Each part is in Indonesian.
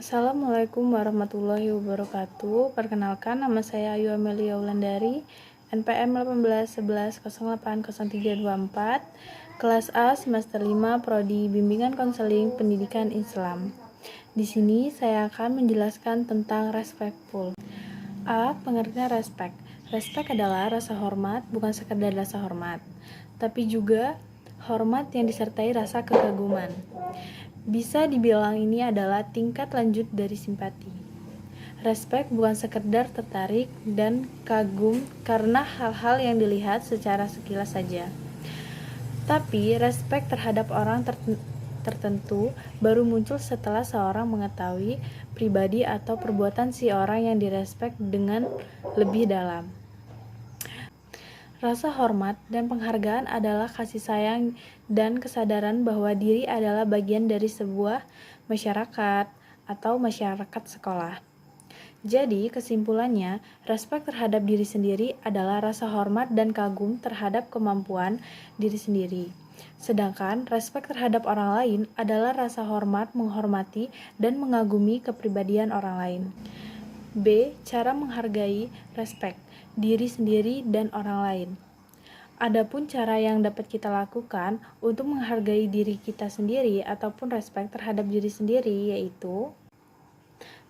Assalamualaikum warahmatullahi wabarakatuh. Perkenalkan, nama saya Ayu Amelia Wulandari, NPM 1811080324, kelas A semester 5, prodi Bimbingan Konseling Pendidikan Islam. Di sini saya akan menjelaskan tentang respectful. A. Pengertian respect. Respect adalah rasa hormat, bukan sekedar rasa hormat, tapi juga hormat yang disertai rasa kekaguman. Bisa dibilang ini adalah tingkat lanjut dari simpati. Respect bukan sekedar tertarik dan kagum karena hal-hal yang dilihat secara sekilas saja. Tapi respect terhadap orang tertentu baru muncul setelah seorang mengetahui pribadi atau perbuatan si orang yang direspek dengan lebih dalam. Rasa hormat dan penghargaan adalah kasih sayang dan kesadaran bahwa diri adalah bagian dari sebuah masyarakat atau masyarakat sekolah. Jadi, kesimpulannya, respek terhadap diri sendiri adalah rasa hormat dan kagum terhadap kemampuan diri sendiri. Sedangkan respek terhadap orang lain adalah rasa hormat, menghormati, dan mengagumi kepribadian orang lain. B. Cara menghargai respek diri sendiri dan orang lain. Adapun cara yang dapat kita lakukan untuk menghargai diri kita sendiri ataupun respek terhadap diri sendiri yaitu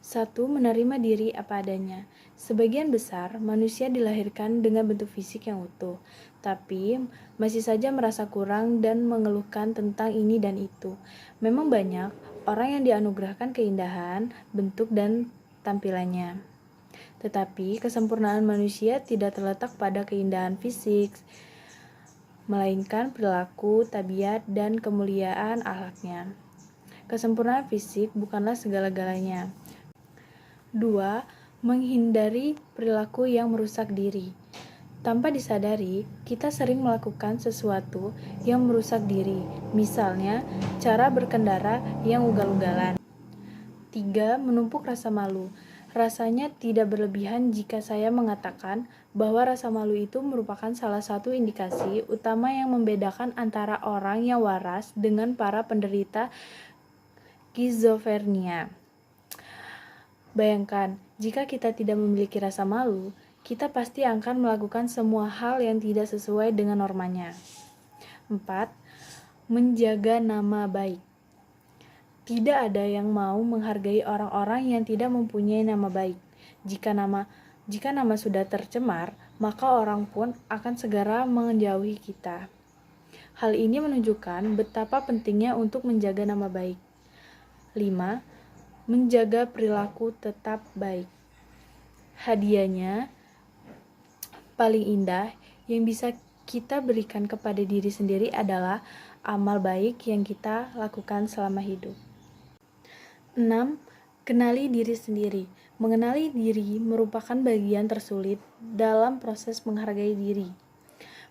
1. Menerima diri apa adanya. Sebagian besar manusia dilahirkan dengan bentuk fisik yang utuh, tapi masih saja merasa kurang dan mengeluhkan tentang ini dan itu. Memang banyak orang yang dianugerahkan keindahan, bentuk, dan tampilannya. Tetapi kesempurnaan manusia tidak terletak pada keindahan fisik, melainkan perilaku, tabiat, dan kemuliaan akhlaknya. Kesempurnaan fisik bukanlah segala-galanya. 2. Menghindari perilaku yang merusak diri. Tanpa disadari, kita sering melakukan sesuatu yang merusak diri, misalnya cara berkendara yang ugal-ugalan. 3. Menumpuk rasa malu. Rasanya tidak berlebihan jika saya mengatakan bahwa rasa malu itu merupakan salah satu indikasi utama yang membedakan antara orang yang waras dengan para penderita skizofrenia. Bayangkan, jika kita tidak memiliki rasa malu, kita pasti akan melakukan semua hal yang tidak sesuai dengan normanya. 4. Menjaga nama baik. Tidak ada yang mau menghargai orang-orang yang tidak mempunyai nama baik. Jika nama sudah tercemar, maka orang pun akan segera menjauhi kita. Hal ini menunjukkan betapa pentingnya untuk menjaga nama baik. 5. Menjaga perilaku tetap baik. Hadiahnya paling indah yang bisa kita berikan kepada diri sendiri adalah amal baik yang kita lakukan selama hidup. 6. Kenali diri sendiri. Mengenali diri merupakan bagian tersulit dalam proses menghargai diri.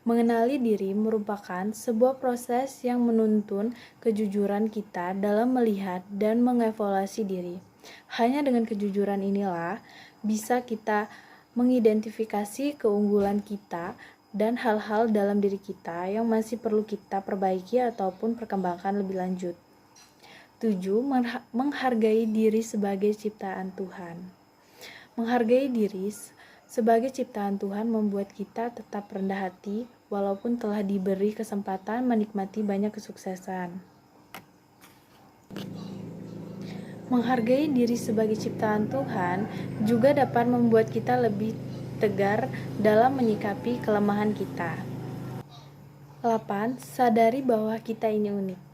Mengenali diri merupakan sebuah proses yang menuntun kejujuran kita dalam melihat dan mengevaluasi diri. Hanya dengan kejujuran inilah bisa kita mengidentifikasi keunggulan kita dan hal-hal dalam diri kita yang masih perlu kita perbaiki ataupun perkembangkan lebih lanjut. 7. Menghargai diri sebagai ciptaan Tuhan. Menghargai diri sebagai ciptaan Tuhan membuat kita tetap rendah hati walaupun telah diberi kesempatan menikmati banyak kesuksesan. Menghargai diri sebagai ciptaan Tuhan juga dapat membuat kita lebih tegar dalam menyikapi kelemahan kita. 8. Sadari bahwa kita ini unik.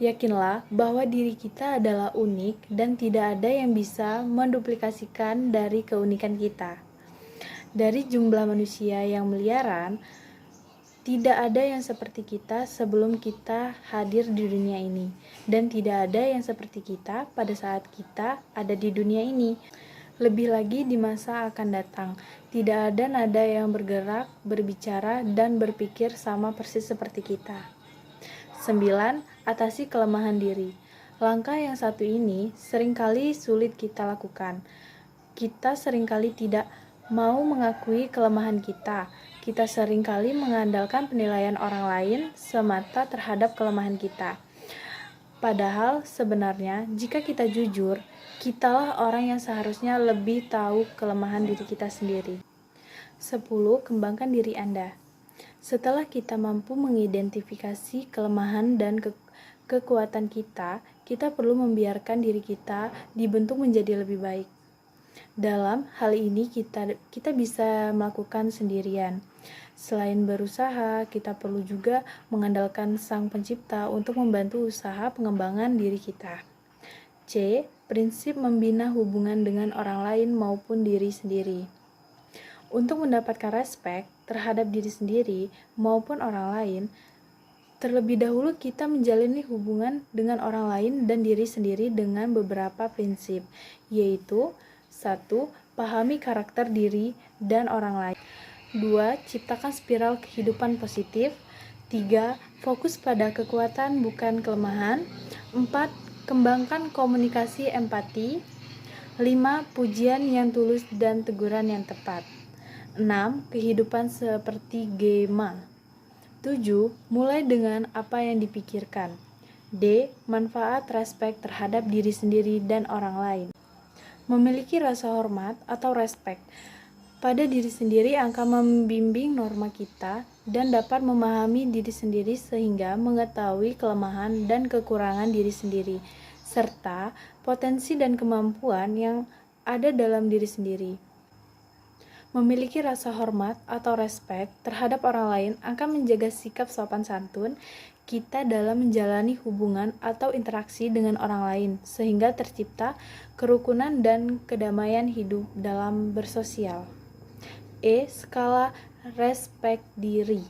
Yakinlah bahwa diri kita adalah unik dan tidak ada yang bisa menduplikasikan dari keunikan kita. Dari jumlah manusia yang miliaran, tidak ada yang seperti kita sebelum kita hadir di dunia ini, dan tidak ada yang seperti kita pada saat kita ada di dunia ini. Lebih lagi di masa akan datang, tidak ada nada yang bergerak, berbicara, dan berpikir sama persis seperti kita. 9. Atasi kelemahan diri. Langkah yang satu ini seringkali sulit kita lakukan. Kita seringkali tidak mau mengakui kelemahan kita. Kita seringkali mengandalkan penilaian orang lain semata terhadap kelemahan kita. Padahal sebenarnya jika kita jujur, kitalah orang yang seharusnya lebih tahu kelemahan diri kita sendiri. 10. Kembangkan diri Anda. Setelah kita mampu mengidentifikasi kelemahan dan kekuatan kita perlu membiarkan diri kita dibentuk menjadi lebih baik. Dalam hal ini kita bisa melakukan sendirian. Selain berusaha, kita perlu juga mengandalkan Sang Pencipta untuk membantu usaha pengembangan diri kita. C. Prinsip membina hubungan dengan orang lain maupun diri sendiri. Untuk mendapatkan respek terhadap diri sendiri maupun orang lain, terlebih dahulu kita menjalani hubungan dengan orang lain dan diri sendiri dengan beberapa prinsip, yaitu 1. Pahami karakter diri dan orang lain. 2. Ciptakan spiral kehidupan positif. 3. Fokus pada kekuatan bukan kelemahan. 4. Kembangkan komunikasi empati. 5. Pujian yang tulus dan teguran yang tepat. 6. Kehidupan seperti gema. 7. Mulai dengan apa yang dipikirkan. D. Manfaat respek terhadap diri sendiri dan orang lain. Memiliki rasa hormat atau respek pada diri sendiri akan membimbing norma kita dan dapat memahami diri sendiri sehingga mengetahui kelemahan dan kekurangan diri sendiri, serta potensi dan kemampuan yang ada dalam diri sendiri. Memiliki rasa hormat atau respek terhadap orang lain akan menjaga sikap sopan santun kita dalam menjalani hubungan atau interaksi dengan orang lain, sehingga tercipta kerukunan dan kedamaian hidup dalam bersosial. E. Skala respek diri.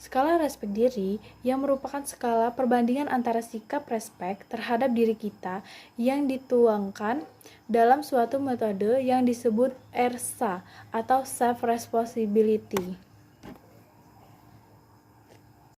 Skala respek diri yang merupakan skala perbandingan antara sikap respek terhadap diri kita yang dituangkan dalam suatu metode yang disebut ERSA atau Self Responsibility.